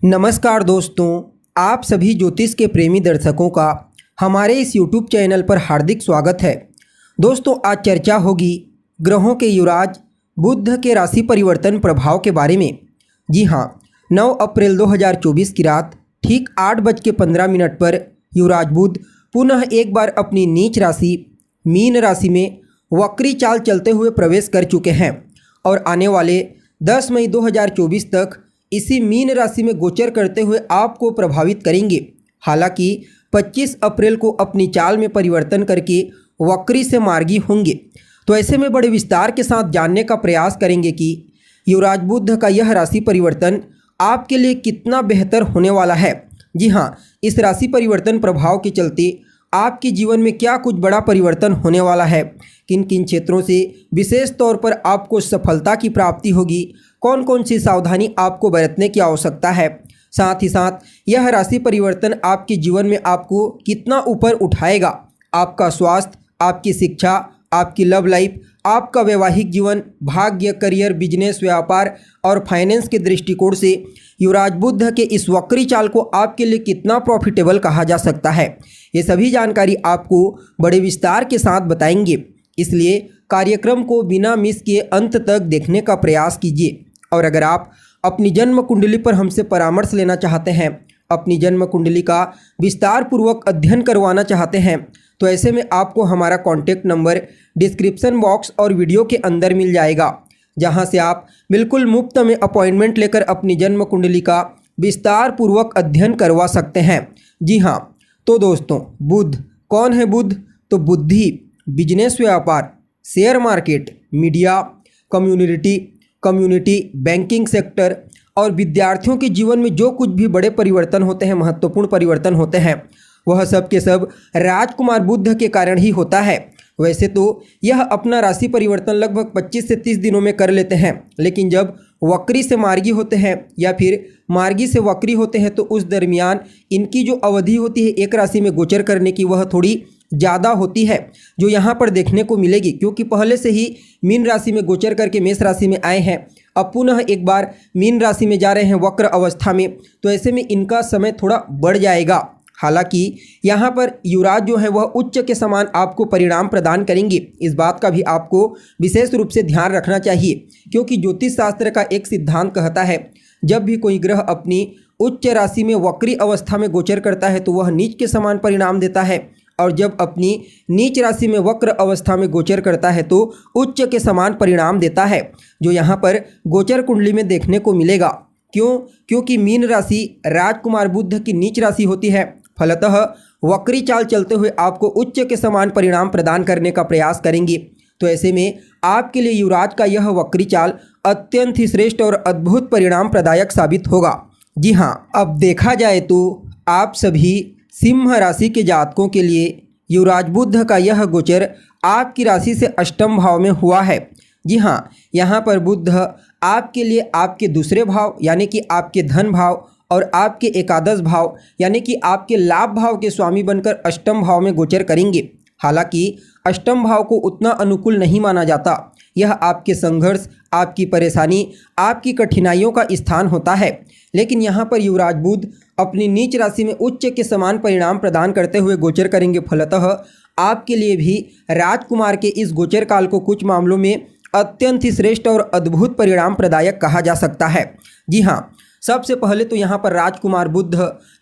नमस्कार दोस्तों, आप सभी ज्योतिष के प्रेमी दर्शकों का हमारे इस YouTube चैनल पर हार्दिक स्वागत है। दोस्तों, आज चर्चा होगी ग्रहों के युवराज बुध के राशि परिवर्तन प्रभाव के बारे में। जी हाँ, 9 अप्रैल 2024 की रात ठीक 8:15 पर युवराज बुध पुनः एक बार अपनी नीच राशि मीन राशि में वक्री चाल चलते हुए प्रवेश कर चुके हैं और आने वाले 10 मई 2024 तक इसी मीन राशि में गोचर करते हुए आपको प्रभावित करेंगे। हालांकि 25 अप्रैल को अपनी चाल में परिवर्तन करके वक्री से मार्गी होंगे। तो ऐसे में बड़े विस्तार के साथ जानने का प्रयास करेंगे कि युवराज बुध का यह राशि परिवर्तन आपके लिए कितना बेहतर होने वाला है। जी हाँ, इस राशि परिवर्तन प्रभाव के चलते आपके जीवन में क्या कुछ बड़ा परिवर्तन होने वाला है, किन किन क्षेत्रों से विशेष तौर पर आपको सफलता की प्राप्ति होगी, कौन कौन सी सावधानी आपको बरतने की आवश्यकता है, साथ ही साथ यह राशि परिवर्तन आपके जीवन में आपको कितना ऊपर उठाएगा। आपका स्वास्थ्य, आपकी शिक्षा, आपकी लव लाइफ, आपका वैवाहिक जीवन, भाग्य, करियर, बिजनेस, व्यापार और फाइनेंस के दृष्टिकोण से युवराज बुध के इस वक्री चाल को आपके लिए कितना प्रॉफिटेबल कहा जा सकता है, ये सभी जानकारी आपको बड़े विस्तार के साथ बताएंगे। इसलिए कार्यक्रम को बिना मिस किए अंत तक देखने का प्रयास कीजिए। और अगर आप अपनी जन्म कुंडली पर हमसे परामर्श लेना चाहते हैं, अपनी जन्म कुंडली का विस्तार पूर्वक अध्ययन करवाना चाहते हैं, तो ऐसे में आपको हमारा कॉन्टैक्ट नंबर डिस्क्रिप्शन बॉक्स और वीडियो के अंदर मिल जाएगा, जहां से आप बिल्कुल मुफ्त में अपॉइंटमेंट लेकर अपनी जन्म कुंडली का विस्तार पूर्वक अध्ययन करवा सकते हैं। जी हाँ, तो दोस्तों, बुध कौन है? बुध तो बुद्धि, बिजनेस, व्यापार, share market, media, community, banking sector और विद्यार्थियों के जीवन में जो कुछ भी बड़े परिवर्तन होते हैं, महत्वपूर्ण परिवर्तन होते हैं, वह सब के सब राजकुमार बुध के कारण ही होता है। वैसे तो यह अपना राशि परिवर्तन लगभग 25 से 30 दिनों में कर लेते हैं, लेकिन जब वक्री से मार्गी होते हैं या फिर मार्गी से वक्री होते हैं तो उस दरमियान इनकी जो अवधि होती है एक राशि में गोचर करने की, वह थोड़ी ज़्यादा होती है, जो यहाँ पर देखने को मिलेगी। क्योंकि पहले से ही मीन राशि में गोचर करके मेष राशि में आए हैं, अब पुनः एक बार मीन राशि में जा रहे हैं वक्र अवस्था में, तो ऐसे में इनका समय थोड़ा बढ़ जाएगा। हालांकि यहाँ पर युवराज जो है वह उच्च के समान आपको परिणाम प्रदान करेंगे। इस बात का भी आपको विशेष रूप से ध्यान रखना चाहिए, क्योंकि ज्योतिष शास्त्र का एक सिद्धांत कहता है, जब भी कोई ग्रह अपनी उच्च राशि में वक्री अवस्था में गोचर करता है तो वह नीच के समान परिणाम देता है, और जब अपनी नीच राशि में वक्र अवस्था में गोचर करता है तो उच्च के समान परिणाम देता है, जो यहाँ पर गोचर कुंडली में देखने को मिलेगा। क्यों? क्योंकि मीन राशि राजकुमार बुध की नीच राशि होती है। फलतः वक्री चाल चलते हुए आपको उच्च के समान परिणाम प्रदान करने का प्रयास करेंगे। तो ऐसे में आपके लिए युवराज का यह वक्री चाल अत्यंत ही श्रेष्ठ और अद्भुत परिणाम प्रदायक साबित होगा। जी हाँ, अब देखा जाए तो आप सभी सिंह राशि के जातकों के लिए युवराज बुध का यह गोचर आपकी राशि से अष्टम भाव में हुआ है। जी हाँ, यहाँ पर बुध आपके लिए आपके दूसरे भाव यानी कि आपके धन भाव और आपके एकादश भाव यानी कि आपके लाभ भाव के स्वामी बनकर अष्टम भाव में गोचर करेंगे। हालांकि अष्टम भाव को उतना अनुकूल नहीं माना जाता। यह आपके संघर्ष, आपकी परेशानी, आपकी कठिनाइयों का स्थान होता है। लेकिन यहाँ पर युवराज बुध अपनी नीच राशि में उच्च के समान परिणाम प्रदान करते हुए गोचर करेंगे। फलतः आपके लिए भी राजकुमार के इस गोचर काल को कुछ मामलों में अत्यंत ही श्रेष्ठ और अद्भुत परिणाम प्रदायक कहा जा सकता है। जी हाँ, सबसे पहले तो यहाँ पर राजकुमार बुध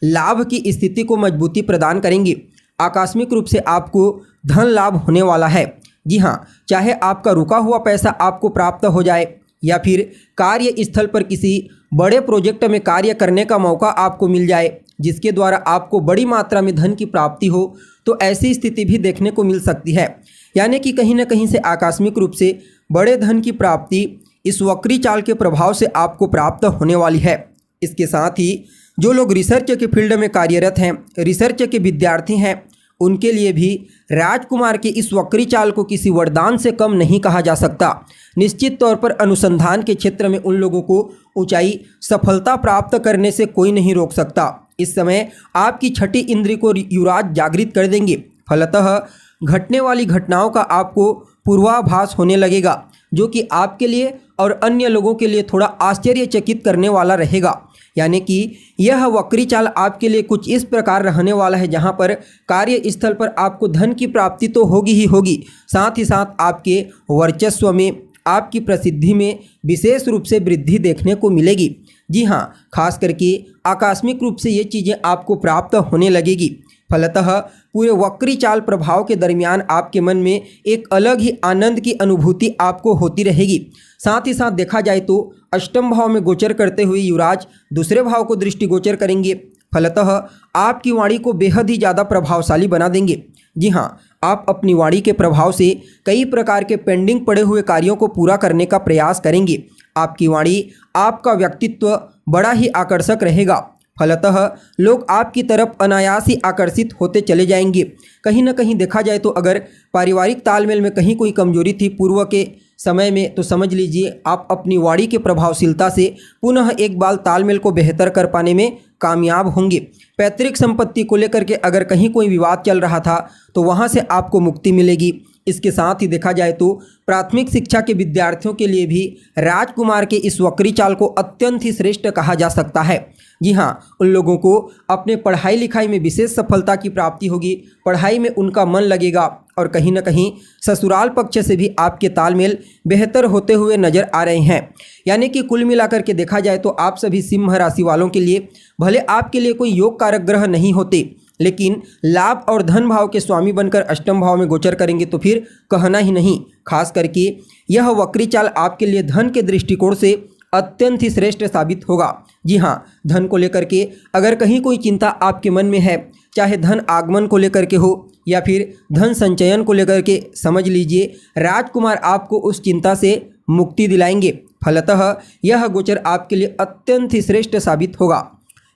लाभ की स्थिति को मजबूती प्रदान करेंगे। आकस्मिक रूप से आपको धन लाभ होने वाला है। जी हाँ, चाहे आपका रुका हुआ पैसा आपको प्राप्त हो जाए या फिर कार्य स्थल पर किसी बड़े प्रोजेक्ट में कार्य करने का मौका आपको मिल जाए, जिसके द्वारा आपको बड़ी मात्रा में धन की प्राप्ति हो, तो ऐसी स्थिति भी देखने को मिल सकती है। यानी कि कहीं ना कहीं से आकस्मिक रूप से बड़े धन की प्राप्ति इस वक्री चाल के प्रभाव से आपको प्राप्त होने वाली है। इसके साथ ही जो लोग रिसर्च के फील्ड में कार्यरत हैं, रिसर्च के विद्यार्थी हैं, उनके लिए भी राजकुमार के इस वक्री चाल को किसी वरदान से कम नहीं कहा जा सकता। निश्चित तौर पर अनुसंधान के क्षेत्र में उन लोगों को ऊंचाई, सफलता प्राप्त करने से कोई नहीं रोक सकता। इस समय आपकी छठी इंद्रिय को युवराज जागृत कर देंगे। फलतः घटने वाली घटनाओं का आपको पूर्वाभास होने लगेगा, जो कि आपके लिए और अन्य लोगों के लिए थोड़ा आश्चर्यचकित करने वाला रहेगा। यानी कि यह वक्री चाल आपके लिए कुछ इस प्रकार रहने वाला है जहां पर कार्यस्थल पर आपको धन की प्राप्ति तो होगी ही होगी, साथ ही साथ आपके वर्चस्व में, आपकी प्रसिद्धि में विशेष रूप से वृद्धि देखने को मिलेगी। जी हाँ, खास करके आकस्मिक रूप से ये चीज़ें आपको प्राप्त होने लगेगी। फलतः पूरे वक्री चाल प्रभाव के दरमियान आपके मन में एक अलग ही आनंद की अनुभूति आपको होती रहेगी। साथ ही साथ देखा जाए तो अष्टम भाव में गोचर करते हुए युवराज दूसरे भाव को दृष्टिगोचर करेंगे। फलतः आपकी वाणी को बेहद ही ज़्यादा प्रभावशाली बना देंगे। जी हाँ, आप अपनी वाणी के प्रभाव से कई प्रकार के पेंडिंग पड़े हुए कार्यों को पूरा करने का प्रयास करेंगे। आपकी वाणी, आपका व्यक्तित्व बड़ा ही आकर्षक रहेगा। फलतः लोग आपकी तरफ अनायास ही आकर्षित होते चले जाएंगे। कहीं ना कहीं देखा जाए तो अगर पारिवारिक तालमेल में कहीं कोई कमजोरी थी पूर्व के समय में, तो समझ लीजिए आप अपनी वाणी की प्रभावशीलता से पुनः एक बार तालमेल को बेहतर कर पाने में कामयाब होंगे। पैतृक संपत्ति को लेकर के अगर कहीं कोई विवाद चल रहा था तो वहां से आपको मुक्ति मिलेगी। इसके साथ ही देखा जाए तो प्राथमिक शिक्षा के विद्यार्थियों के लिए भी राजकुमार के इस वक्री चाल को अत्यंत ही श्रेष्ठ कहा जा सकता है। जी हाँ, उन लोगों को अपने पढ़ाई लिखाई में विशेष सफलता की प्राप्ति होगी, पढ़ाई में उनका मन लगेगा और कहीं ना कहीं ससुराल पक्ष से भी आपके तालमेल बेहतर होते हुए नजर आ रहे हैं। यानी कि कुल मिलाकर के देखा जाए तो आप सभी सिंह राशि वालों के लिए भले आपके लिए कोई योग कारक ग्रह नहीं होते, लेकिन लाभ और धन भाव के स्वामी बनकर अष्टम भाव में गोचर करेंगे तो फिर कहना ही नहीं। खास करके यह वक्री चाल आपके लिए धन के दृष्टिकोण से अत्यंत ही श्रेष्ठ साबित होगा। जी हाँ, धन को लेकर के अगर कहीं कोई चिंता आपके मन में है, चाहे धन आगमन को लेकर के हो या फिर धन संचयन को लेकर के, समझ लीजिए राजकुमार आपको उस चिंता से मुक्ति दिलाएंगे। फलतः यह गोचर आपके लिए अत्यंत ही श्रेष्ठ साबित होगा।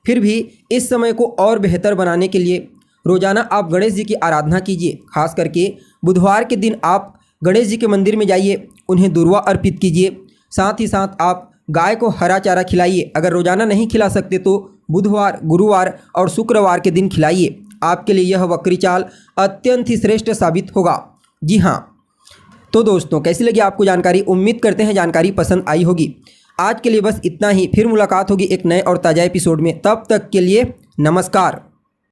फिर भी इस समय को और बेहतर बनाने के लिए रोजाना आप गणेश जी की आराधना कीजिए। खास करके बुधवार के दिन आप गणेश जी के मंदिर में जाइए, उन्हें दुर्वा अर्पित कीजिए। साथ ही साथ आप गाय को हरा चारा खिलाइए। अगर रोजाना नहीं खिला सकते तो बुधवार, गुरुवार और शुक्रवार के दिन खिलाइए। आपके लिए यह वक्री चाल अत्यंत ही श्रेष्ठ साबित होगा। जी हाँ, तो दोस्तों कैसी लगी आपको जानकारी? उम्मीद करते हैं जानकारी पसंद आई होगी। आज के लिए बस इतना ही। फिर मुलाकात होगी एक नए और ताज़ा एपिसोड में। तब तक के लिए नमस्कार।